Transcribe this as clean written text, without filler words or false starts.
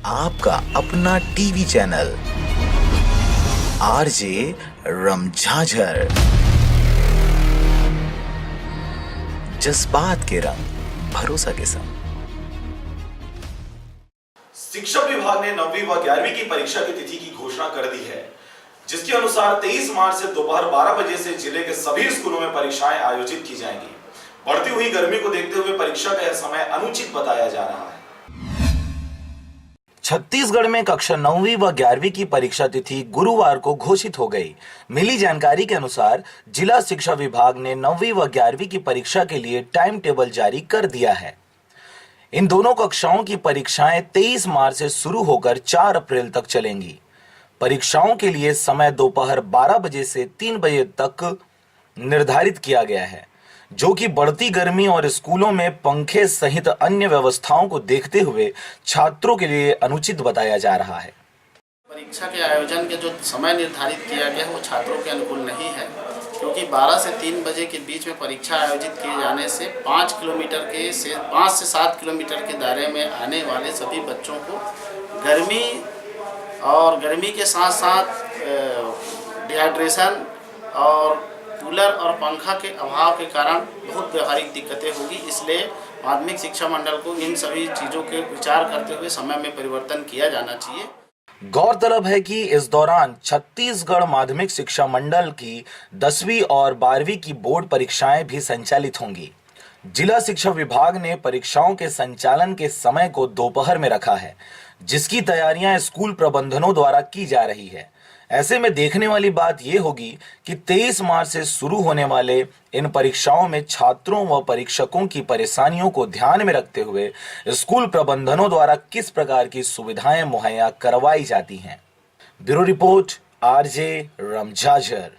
आपका अपना TV channel RJ रमझाझर, जज्बात के रंग भरोसा के संग। शिक्षा विभाग ने 9वीं व 11वीं की परीक्षा की तिथि की घोषणा कर दी है, जिसके अनुसार 23 मार्च से दोपहर 12 बजे से जिले के सभी स्कूलों में परीक्षाएं आयोजित की जाएंगी। बढ़ती हुई गर्मी को देखते हुए परीक्षा का यह समय अनुचित बताया जा रहा है। छत्तीसगढ़ में कक्षा 9वीं व 11वीं की परीक्षा तिथि गुरुवार को घोषित हो गई। मिली जानकारी के अनुसार जिला शिक्षा विभाग ने 9वीं व 11वीं की परीक्षा के लिए टाइम टेबल जारी कर दिया है। इन दोनों कक्षाओं की परीक्षाएं 23 मार्च से शुरू होकर 4 अप्रैल तक चलेंगी। परीक्षाओं के लिए समय दोपहर 12 बजे से 3 बजे तक निर्धारित किया गया है, जो कि बढ़ती गर्मी और स्कूलों में पंखे सहित अन्य व्यवस्थाओं को देखते हुए छात्रों के लिए अनुचित बताया जा रहा है। परीक्षा के आयोजन के जो समय निर्धारित किया गया है वो छात्रों के अनुकूल नहीं है, क्योंकि 12 से 3 बजे के बीच में परीक्षा आयोजित किए जाने से 5 से 7 किलोमीटर के दायरे में आने वाले सभी बच्चों को गर्मी के साथ साथ डिहाइड्रेशन और कूलर और पंखा के अभाव के कारण बहुत व्यवहारिक दिक्कतें होगी। इसलिए माध्यमिक शिक्षा मंडल को इन सभी चीज़ों के विचार करते हुए समय में परिवर्तन किया जाना चाहिए। गौरतलब है कि इस दौरान छत्तीसगढ़ माध्यमिक शिक्षा मंडल की 10वीं और 12वीं की बोर्ड परीक्षाएं भी संचालित होंगी। जिला शिक्षा विभाग ने परीक्षाओं के संचालन के समय को दोपहर में रखा है, जिसकी तैयारियां स्कूल प्रबंधनों द्वारा की जा रही है। ऐसे में देखने वाली बात यह होगी कि 23 मार्च से शुरू होने वाले इन परीक्षाओं में छात्रों व परीक्षकों की परेशानियों को ध्यान में रखते हुए स्कूल प्रबंधनों द्वारा किस प्रकार की सुविधाएं मुहैया करवाई जाती हैं। Bureau report, RJ रमझाझर।